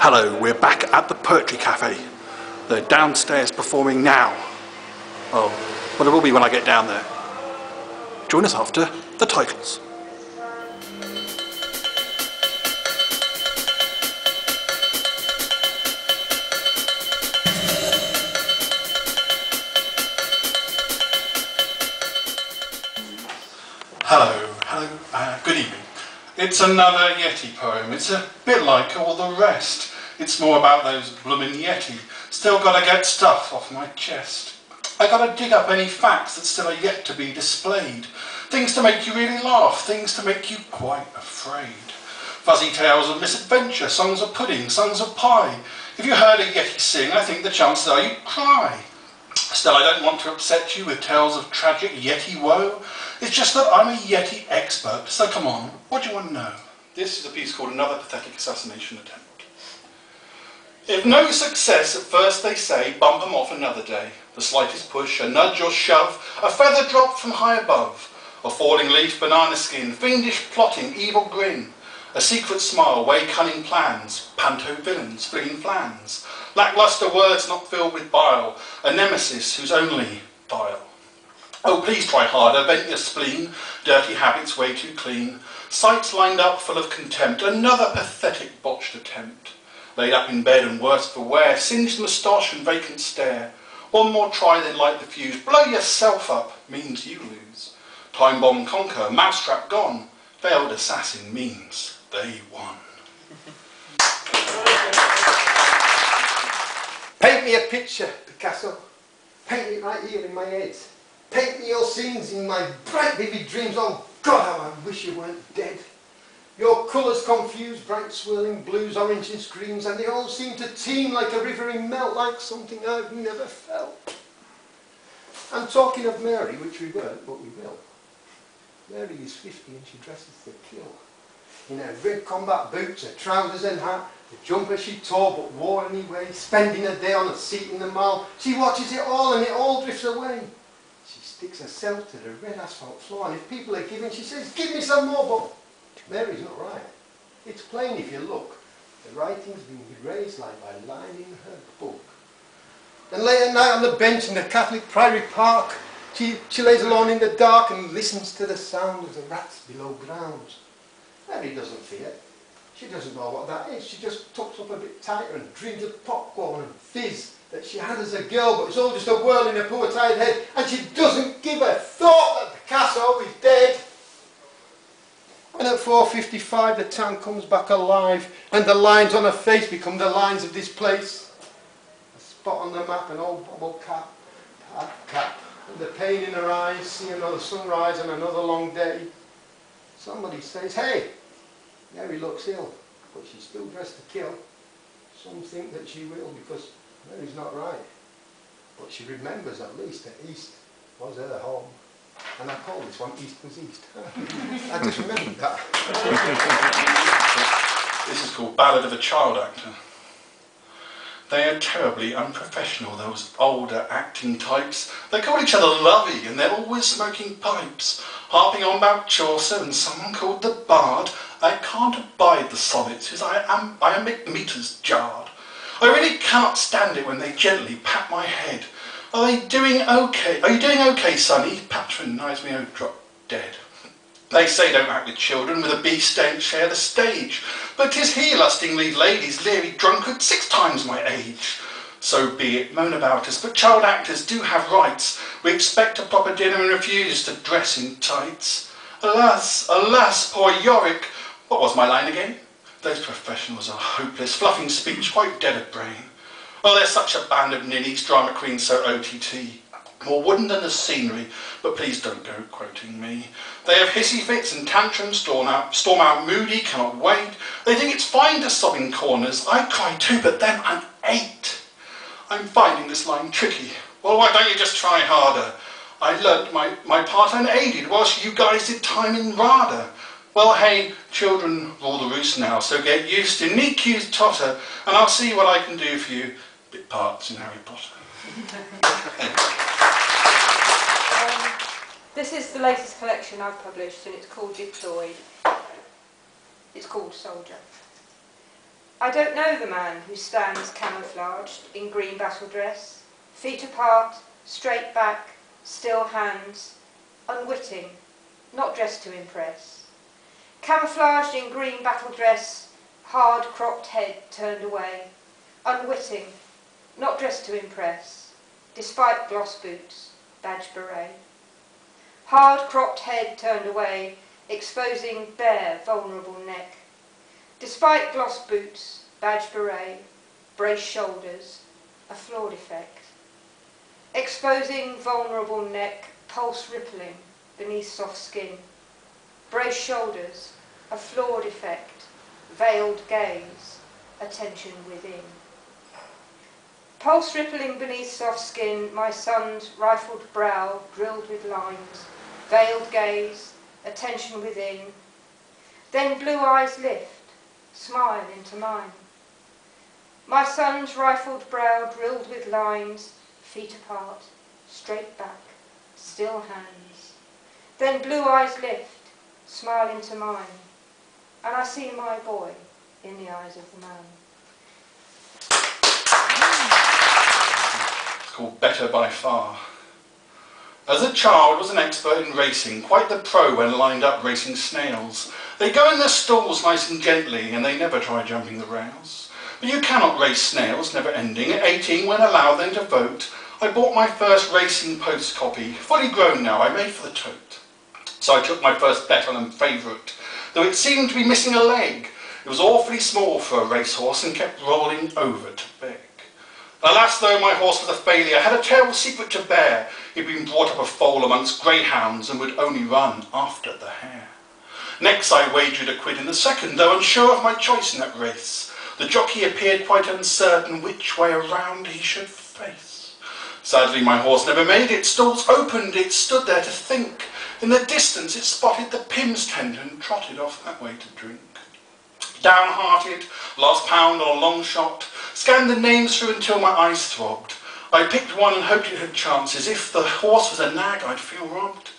Hello, we're back at the Poetry Cafe. They're downstairs performing now. Oh, well, it will be when I get down there. Join us after the titles. Hello, good evening. It's another Yeti poem. It's a bit like all the rest. It's more about those bloomin' Yeti. Still gotta get stuff off my chest. I gotta dig up any facts that still are yet to be displayed. Things to make you really laugh, things to make you quite afraid. Fuzzy tales of misadventure, songs of pudding, songs of pie. If you heard a Yeti sing, I think the chances are you'd cry. Still, I don't want to upset you with tales of tragic Yeti woe. It's just that I'm a Yeti expert, so come on, what do you want to know? This is a piece called Another Pathetic Assassination Attempt. If no success at first they say, bump 'em off another day. The slightest push, a nudge or shove, a feather drop from high above, a falling leaf, banana skin, fiendish plotting, evil grin, a secret smile, way cunning plans, panto villains, flinging flans, lackluster words not filled with bile, a nemesis who's only vile. Oh, please try harder, vent your spleen, dirty habits way too clean, sights lined up full of contempt, another pathetic botched attempt. Laid up in bed and worse for wear, singed moustache and vacant stare. One more try then light the fuse, blow yourself up means you lose. Time bomb conquer, mousetrap gone, failed assassin means they won. Paint me a picture, Picasso. Paint it right here in my head. Paint me your scenes in my bright vivid dreams. Oh God, how I wish you weren't dead. Your colours confuse, bright swirling blues, oranges, greens, and they all seem to teem like a river in melt, like something I've never felt. I'm talking of Mary, which we weren't, but we will. Mary is 50 and she dresses to kill. In her red combat boots, her trousers and hat, the jumper she tore but wore anyway, spending a day on a seat in the mall, she watches it all and it all drifts away. She sticks herself to the red asphalt floor, and if people are giving, she says, give me some more, but Mary's not right. It's plain if you look. The writing's been erased line by line in her book. And late at night on the bench in the Catholic Priory Park, she lays alone in the dark and listens to the sound of the rats below ground. Mary doesn't fear. She doesn't know what that is. She just tucks up a bit tighter and dreams of popcorn and fizz that she had as a girl, but it's all just a whirl in her poor tired head, and she doesn't give a thought that Picasso is dead. And at 4:55 the town comes back alive, and the lines on her face become the lines of this place. A spot on the map, an old bubble cap, and the pain in her eyes, see another sunrise and another long day. Somebody says, hey, Mary looks ill, but she's still dressed to kill. Some think that she will because Mary's not right. But she remembers at least that East was her home. And I call this one East was East. I just remembered that. This is called Ballad of a Child Actor. They are terribly unprofessional, those older acting types. They call each other lovey and they're always smoking pipes, harping on about Chaucer and someone called the Bard. I can't abide the sonnets, as I emit meters jarred. I really cannot stand it when they gently pat my head. Are you doing okay, sonny? Patronise me, oh, drop dead. They say don't act with children, with a beast don't share the stage. But 'tis he lusting lead ladies, leery drunkard, 6 times my age. So be it, moan about us, but child actors do have rights. We expect a proper dinner and refuse to dress in tights. Alas, alas, poor Yorick. What was my line again? Those professionals are hopeless, fluffing speech, quite dead of brain. Oh, they're such a band of ninnies, drama queens so OTT. More wooden than the scenery, but please don't go quoting me. They have hissy fits and tantrums, storm out moody, cannot wait. They think it's fine to sob in corners. I cry too, but then I'm 8. I'm finding this line tricky. Well, why don't you just try harder? I learnt my part unaided, whilst you guys did time in RADA. Well, hey, children rule the roost now, so get used to neat cues totter, and I'll see what I can do for you. Bit parts in Harry Potter. This is the latest collection I've published, and it's called Deployed. It's called Soldier. I don't know the man who stands camouflaged in green battle dress, feet apart, straight back, still hands, unwitting, not dressed to impress. Camouflaged in green battle dress, hard cropped head turned away, unwitting, not dressed to impress, despite gloss boots, badge beret. Hard cropped head turned away, exposing bare, vulnerable neck. Despite gloss boots, badge beret, braced shoulders, a flawed effect. Exposing vulnerable neck, pulse rippling beneath soft skin. Braced shoulders, a flawed effect, veiled gaze, attention within. Pulse rippling beneath soft skin, my son's rifled brow drilled with lines, veiled gaze, attention within. Then blue eyes lift, smile into mine. My son's rifled brow drilled with lines, feet apart, straight back, still hands. Then blue eyes lift, smile into mine, and I see my boy in the eyes of the man. It's called Better by Far. As a child, was an expert in racing, quite the pro when lined up racing snails. They go in their stalls nice and gently, and they never try jumping the rails. But you cannot race snails, never ending. At 18, when allowed then to vote, I bought my first racing post copy, fully grown now, I made for the tote. So I took my first bet on a favourite, though it seemed to be missing a leg. It was awfully small for a racehorse and kept rolling over to beg. Alas, though my horse was a failure, had a terrible secret to bear. He'd been brought up a foal amongst greyhounds and would only run after the hare. Next I wagered a quid in the second, though unsure of my choice in that race. The jockey appeared quite uncertain which way around he should face. Sadly my horse never made it, stalls opened, it stood there to think. In the distance it spotted the Pim's tent and trotted off that way to drink. Downhearted, last pound on a long shot, scanned the names through until my eyes throbbed. I picked one and hoped it had chances. If the horse was a nag, I'd feel robbed.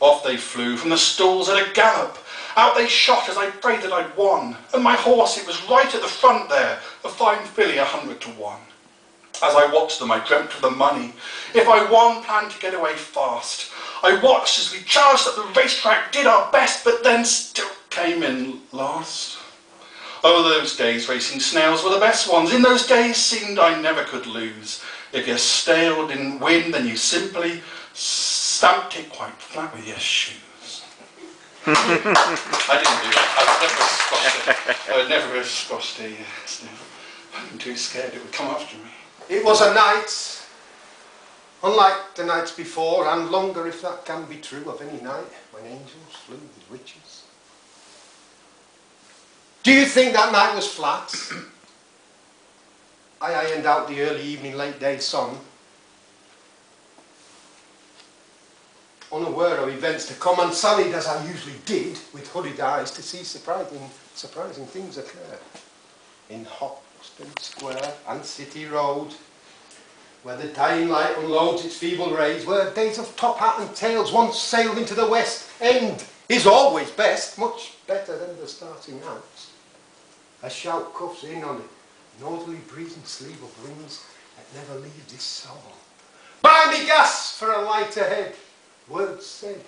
Off they flew from the stalls at a gallop. Out they shot as I prayed that I'd won. And my horse, it was right at the front there, a fine filly 100 to 1. As I watched them, I dreamt of the money. If I won, planned to get away fast. I watched as we charged at the racetrack, did our best, but then still came in last. Oh, those days racing snails were the best ones. In those days seemed I never could lose. If your snail didn't win, then you simply stamped it quite flat with your shoes. I didn't do that. I never squashed a snail. I'm too scared it would come after me. It was a night, unlike the nights before, and longer if that can be true of any night, when angels flew with witches. Do you think that night was flat? I ironed out the early evening, late day sun, unaware of events to come, and sallied as I usually did, with hooded eyes, to see surprising things occur. In Hoxton Square and City Road, where the dying light unloads its feeble rays, where days of top hat and tails once sailed into the West End, is always best, much better than the starting out. A shout cuffs in on a northerly breeze and sleeve of winds that never leave this soul. Buy me gas for a light ahead. Words said,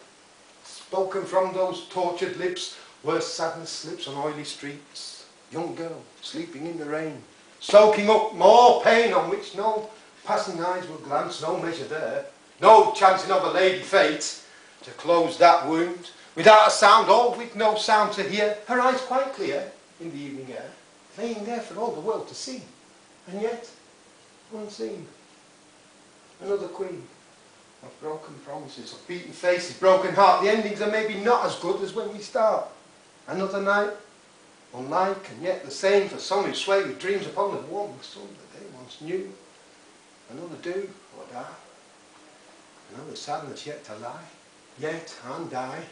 spoken from those tortured lips, where sadness slips on oily streets. Young girl sleeping in the rain, soaking up more pain on which no passing eyes will glance, no measure there, no chancing of a lady fate to close that wound, without a sound or with no sound to hear, her eyes quite clear in the evening air, laying there for all the world to see, and yet unseen. Another queen of broken promises, of beaten faces, broken heart. The endings are maybe not as good as when we start. Another night, unlike and yet the same for some who sway with dreams upon the warming sun that they once knew. Another do or die, another sadness yet to lie. Yet and I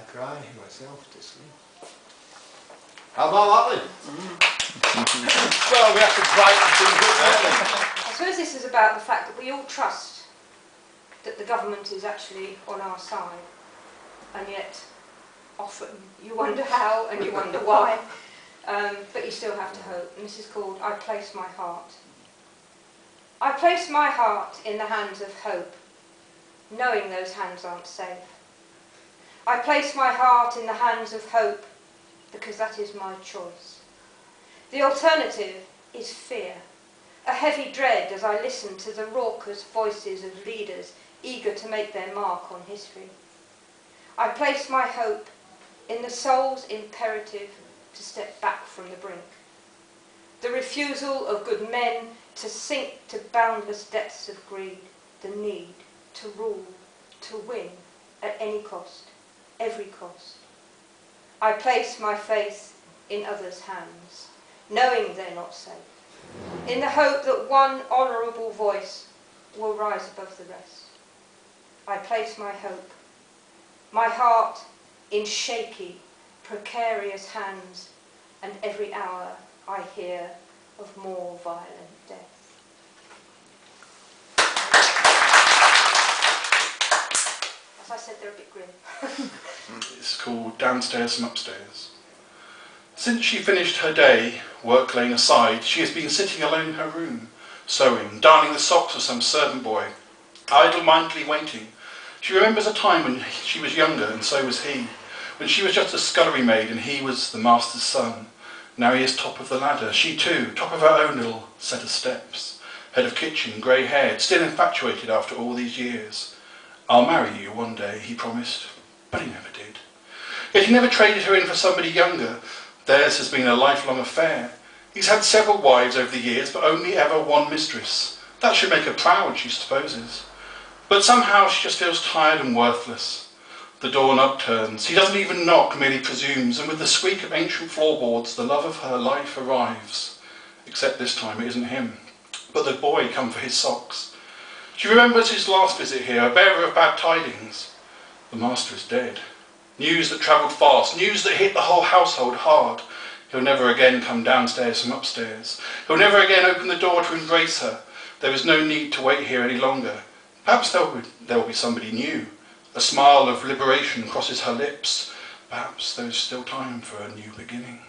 cry myself to sleep. How about that then? Well, we have to brighten things up. I suppose this is about the fact that we all trust that the government is actually on our side, and yet often you wonder how and you wonder why. but you still have to hope. And this is called I Place My Heart. I place my heart in the hands of hope, knowing those hands aren't safe. I place my heart in the hands of hope, because that is my choice. The alternative is fear, a heavy dread as I listen to the raucous voices of leaders eager to make their mark on history. I place my hope in the soul's imperative to step back from the brink, the refusal of good men to sink to boundless depths of greed, the need to rule, to win at any cost, every cost. I place my faith in others' hands, knowing they're not safe, in the hope that one honourable voice will rise above the rest. I place my hope, my heart in shaky, precarious hands, and every hour I hear of more violent death. As I said, they're a bit grim. It's called Downstairs from Upstairs. Since she finished her day, work laying aside, she has been sitting alone in her room, sewing, darning the socks of some servant boy, idle-mindedly waiting. She remembers a time when she was younger, and so was he, when she was just a scullery maid and he was the master's son. Now he is top of the ladder, she too, top of her own little set of steps, head of kitchen, grey-haired, still infatuated after all these years. I'll marry you one day, he promised, but he never did. Yet he never traded her in for somebody younger. Theirs has been a lifelong affair. He's had several wives over the years, but only ever one mistress. That should make her proud, she supposes. But somehow she just feels tired and worthless. The doorknob turns. He doesn't even knock, merely presumes, and with the squeak of ancient floorboards, the love of her life arrives. Except this time it isn't him, but the boy come for his socks. She remembers his last visit here, a bearer of bad tidings. The master is dead. News that travelled fast, news that hit the whole household hard. He'll never again come downstairs from upstairs. He'll never again open the door to embrace her. There is no need to wait here any longer. Perhaps there will be somebody new. A smile of liberation crosses her lips. Perhaps there is still time for a new beginning.